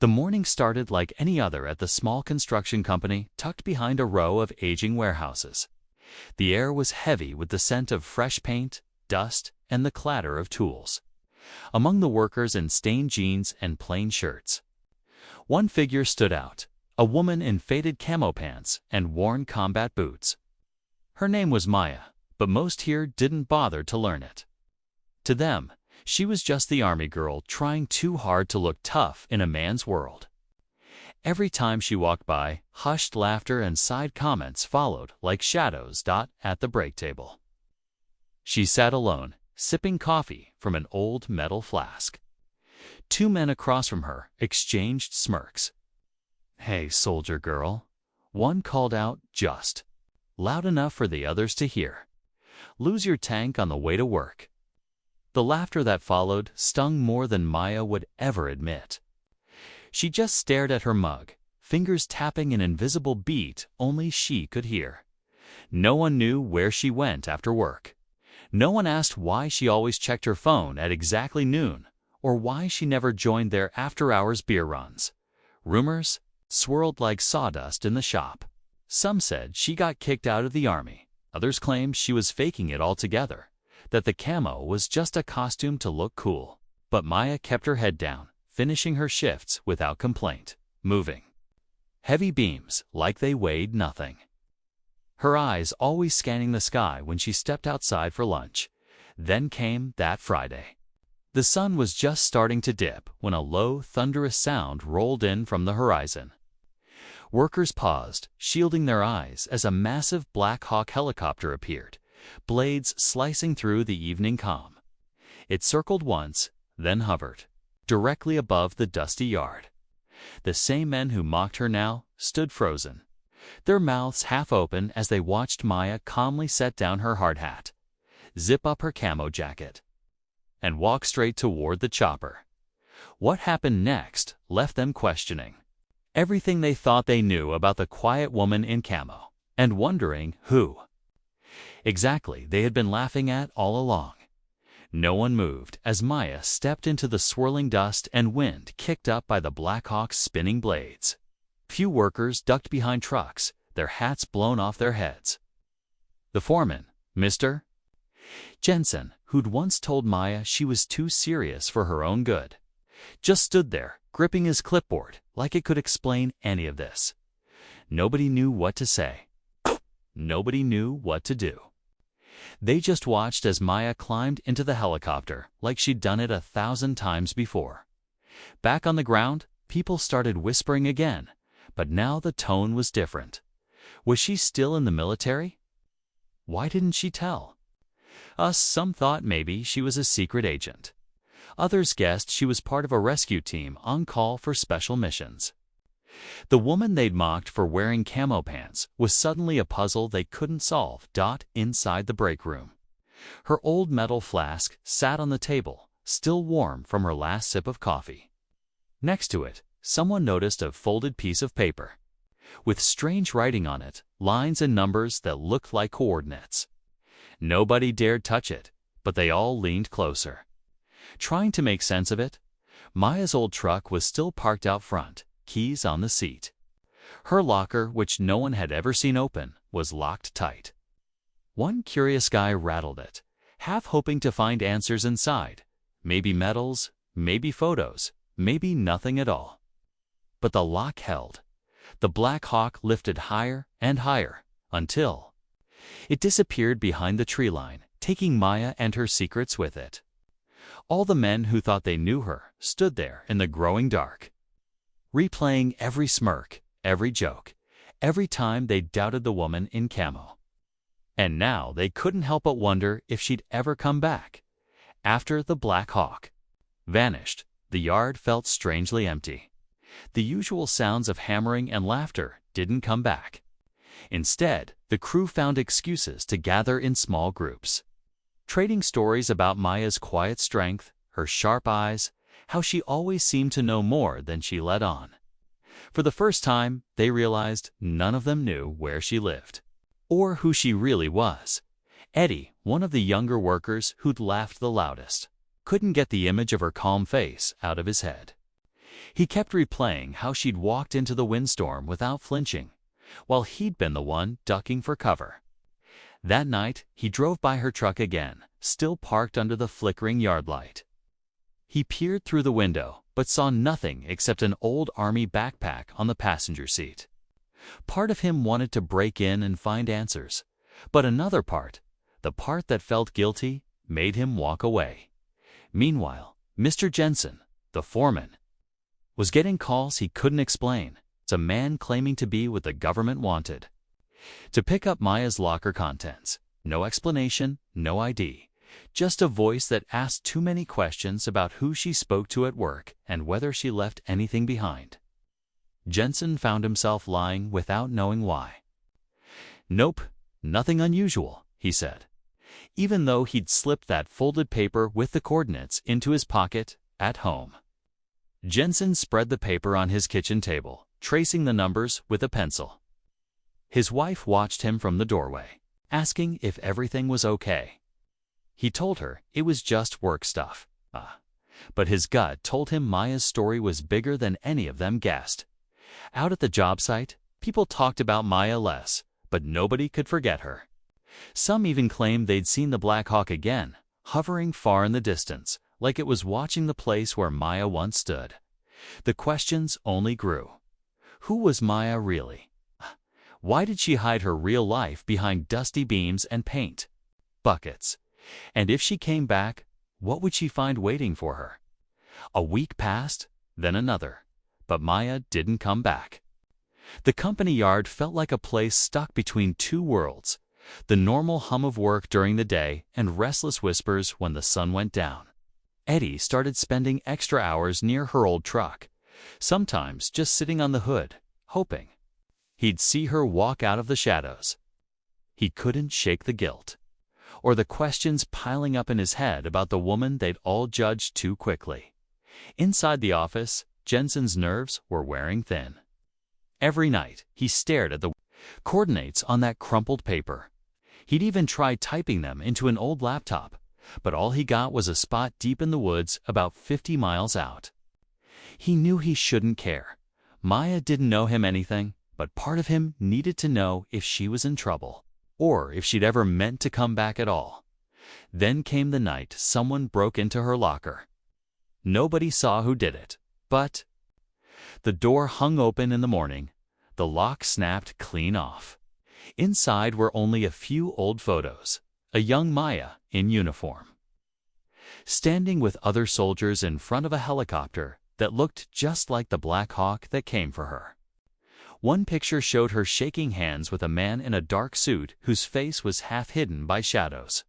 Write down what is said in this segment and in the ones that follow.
The morning started like any other at the small construction company tucked behind a row of aging warehouses. The air was heavy with the scent of fresh paint, dust, and the clatter of tools. Among the workers in stained jeans and plain shirts, one figure stood out, a woman in faded camo pants and worn combat boots. Her name was Maya, but most here didn't bother to learn it. To them, she was just the army girl trying too hard to look tough in a man's world. Every time she walked by, hushed laughter and side comments followed like shadows at the break table. She sat alone, sipping coffee from an old metal flask. Two men across from her exchanged smirks. "Hey, soldier girl," one called out just loud enough for the others to hear. "Lose your tank on the way to work." The laughter that followed stung more than Maya would ever admit. She just stared at her mug, fingers tapping an invisible beat only she could hear. No one knew where she went after work. No one asked why she always checked her phone at exactly noon, or why she never joined their after-hours beer runs. Rumors swirled like sawdust in the shop. Some said she got kicked out of the army. Others claimed she was faking it altogether, that the camo was just a costume to look cool. But Maya kept her head down, finishing her shifts without complaint, moving heavy beams like they weighed nothing. Her eyes always scanning the sky when she stepped outside for lunch. Then came that Friday. The sun was just starting to dip when a low, thunderous sound rolled in from the horizon. Workers paused, shielding their eyes as a massive Black Hawk helicopter appeared, blades slicing through the evening calm. It circled once, then hovered directly above the dusty yard. The same men who mocked her now stood frozen, their mouths half open as they watched Maya calmly set down her hard hat, zip up her camo jacket, and walk straight toward the chopper. What happened next left them questioning everything they thought they knew about the quiet woman in camo, and wondering who exactly they had been laughing at all along. No one moved as Maya stepped into the swirling dust and wind kicked up by the Black Hawk's spinning blades. Few workers ducked behind trucks, their hats blown off their heads. The foreman, Mr. Jensen, who'd once told Maya she was too serious for her own good, just stood there, gripping his clipboard like it could explain any of this. Nobody knew what to say. Nobody knew what to do. They just watched as Maya climbed into the helicopter like she'd done it 1,000 times before. Back on the ground, people started whispering again, but now the tone was different. Was she still in the military? Why didn't she tell? Some thought maybe she was a secret agent. Others guessed she was part of a rescue team on call for special missions. The woman they'd mocked for wearing camo pants was suddenly a puzzle they couldn't solve. Inside the break room, her old metal flask sat on the table, still warm from her last sip of coffee. Next to it, someone noticed a folded piece of paper with strange writing on it, lines and numbers that looked like coordinates. Nobody dared touch it, but they all leaned closer, trying to make sense of it. Maya's old truck was still parked out front, keys on the seat. Her locker, which no one had ever seen open, was locked tight. One curious guy rattled it, half hoping to find answers inside. Maybe medals, maybe photos, maybe nothing at all. But the lock held. The Black Hawk lifted higher and higher, until it disappeared behind the tree line, taking Maya and her secrets with it. All the men who thought they knew her stood there in the growing dark, replaying every smirk, every joke, every time they doubted the woman in camo. And now they couldn't help but wonder if she'd ever come back. After the Black Hawk vanished, the yard felt strangely empty. The usual sounds of hammering and laughter didn't come back. Instead, the crew found excuses to gather in small groups, trading stories about Maya's quiet strength, her sharp eyes, how she always seemed to know more than she let on. For the first time, they realized none of them knew where she lived, or who she really was. Eddie, one of the younger workers who'd laughed the loudest, couldn't get the image of her calm face out of his head. He kept replaying how she'd walked into the windstorm without flinching, while he'd been the one ducking for cover. That night, he drove by her truck again, still parked under the flickering yard light. He peered through the window, but saw nothing except an old army backpack on the passenger seat. Part of him wanted to break in and find answers, but another part, the part that felt guilty, made him walk away. Meanwhile, Mr. Jensen, the foreman, was getting calls he couldn't explain. It's a man claiming to be what the government wanted. To pick up Maya's locker contents. No explanation, no ID. Just a voice that asked too many questions about who she spoke to at work and whether she left anything behind. Jensen found himself lying without knowing why. "Nope, nothing unusual," he said, even though he'd slipped that folded paper with the coordinates into his pocket at home. Jensen spread the paper on his kitchen table, tracing the numbers with a pencil. His wife watched him from the doorway, asking if everything was okay. He told her it was just work stuff. But his gut told him Maya's story was bigger than any of them guessed. Out at the job site, people talked about Maya less, but nobody could forget her. Some even claimed they'd seen the Black Hawk again, hovering far in the distance, like it was watching the place where Maya once stood. The questions only grew. Who was Maya really? Why did she hide her real life behind dusty beams and paint buckets? And if she came back, what would she find waiting for her? A week passed, then another, but Maya didn't come back. The company yard felt like a place stuck between two worlds, the normal hum of work during the day and restless whispers when the sun went down. Eddie started spending extra hours near her old truck, sometimes just sitting on the hood, hoping he'd see her walk out of the shadows. He couldn't shake the guilt, or the questions piling up in his head about the woman they'd all judged too quickly. Inside the office, Jensen's nerves were wearing thin. Every night, he stared at the coordinates on that crumpled paper. He'd even tried typing them into an old laptop, but all he got was a spot deep in the woods about 50 miles out. He knew he shouldn't care. Maya didn't know him anything, but part of him needed to know if she was in trouble, or if she'd ever meant to come back at all. Then came the night someone broke into her locker. Nobody saw who did it, but the door hung open in the morning. The lock snapped clean off. Inside were only a few old photos. A young Maya in uniform, standing with other soldiers in front of a helicopter that looked just like the Black Hawk that came for her. One picture showed her shaking hands with a man in a dark suit whose face was half hidden by shadows.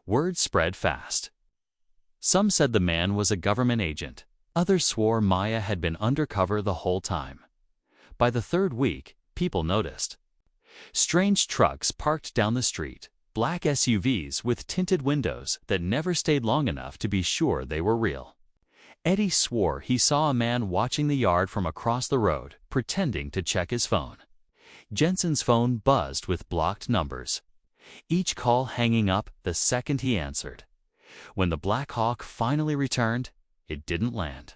Word spread fast. Some said the man was a government agent. Others swore Maya had been undercover the whole time. By the third week, people noticed strange trucks parked down the street, black SUVs with tinted windows that never stayed long enough to be sure they were real. Eddie swore he saw a man watching the yard from across the road, pretending to check his phone. Jensen's phone buzzed with blocked numbers, each call hanging up the second he answered. When the Black Hawk finally returned, it didn't land.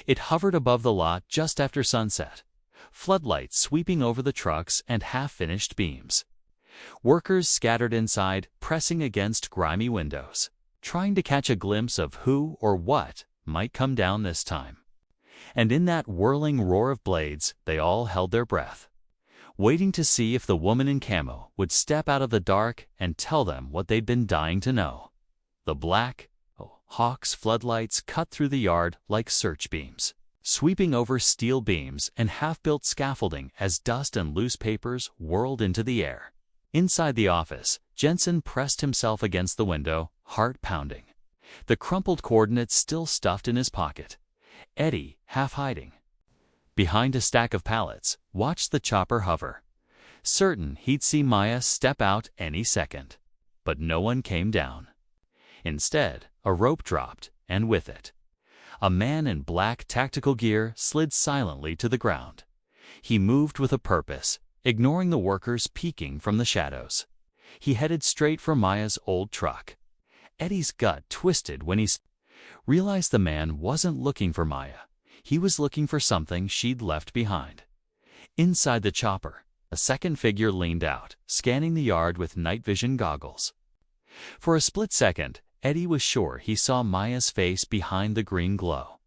It hovered above the lot just after sunset, floodlights sweeping over the trucks and half-finished beams. Workers scattered inside, pressing against grimy windows, trying to catch a glimpse of who or what might come down this time. And in that whirling roar of blades, they all held their breath, waiting to see if the woman in camo would step out of the dark and tell them what they'd been dying to know. The Black Hawk's floodlights cut through the yard like search beams, sweeping over steel beams and half-built scaffolding as dust and loose papers whirled into the air. Inside the office, Jensen pressed himself against the window, heart pounding, the crumpled coordinates still stuffed in his pocket. Eddie, half hiding behind a stack of pallets, watched the chopper hover, certain he'd see Maya step out any second. But no one came down. Instead, a rope dropped, and with it, a man in black tactical gear slid silently to the ground. He moved with a purpose, ignoring the workers peeking from the shadows. He headed straight for Maya's old truck. Eddie's gut twisted when he realized the man wasn't looking for Maya. He was looking for something she'd left behind. Inside the chopper, a second figure leaned out, scanning the yard with night vision goggles. For a split second, Eddie was sure he saw Maya's face behind the green glow.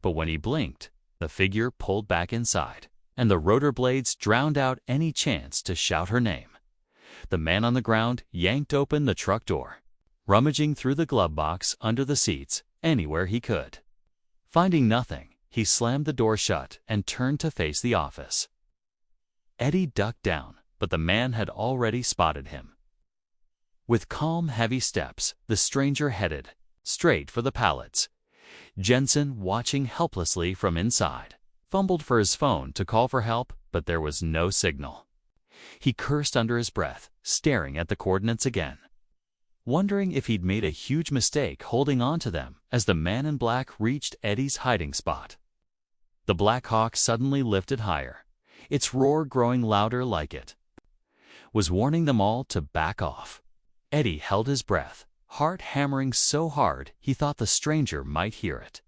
But when he blinked, the figure pulled back inside, and the rotor blades drowned out any chance to shout her name. The man on the ground yanked open the truck door, rummaging through the glove box, under the seats, anywhere he could. Finding nothing, he slammed the door shut and turned to face the office. Eddie ducked down, but the man had already spotted him. With calm, heavy steps, the stranger headed straight for the pallets. Jensen, watching helplessly from inside, fumbled for his phone to call for help, but there was no signal. He cursed under his breath, staring at the coordinates again, wondering if he'd made a huge mistake holding on to them as the man in black reached Eddie's hiding spot. The Black Hawk suddenly lifted higher, its roar growing louder like it was warning them all to back off. Eddie held his breath, heart hammering so hard he thought the stranger might hear it.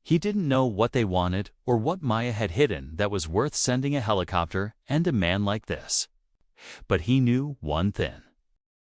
He didn't know what they wanted or what Maya had hidden that was worth sending a helicopter and a man like this. But he knew one thing.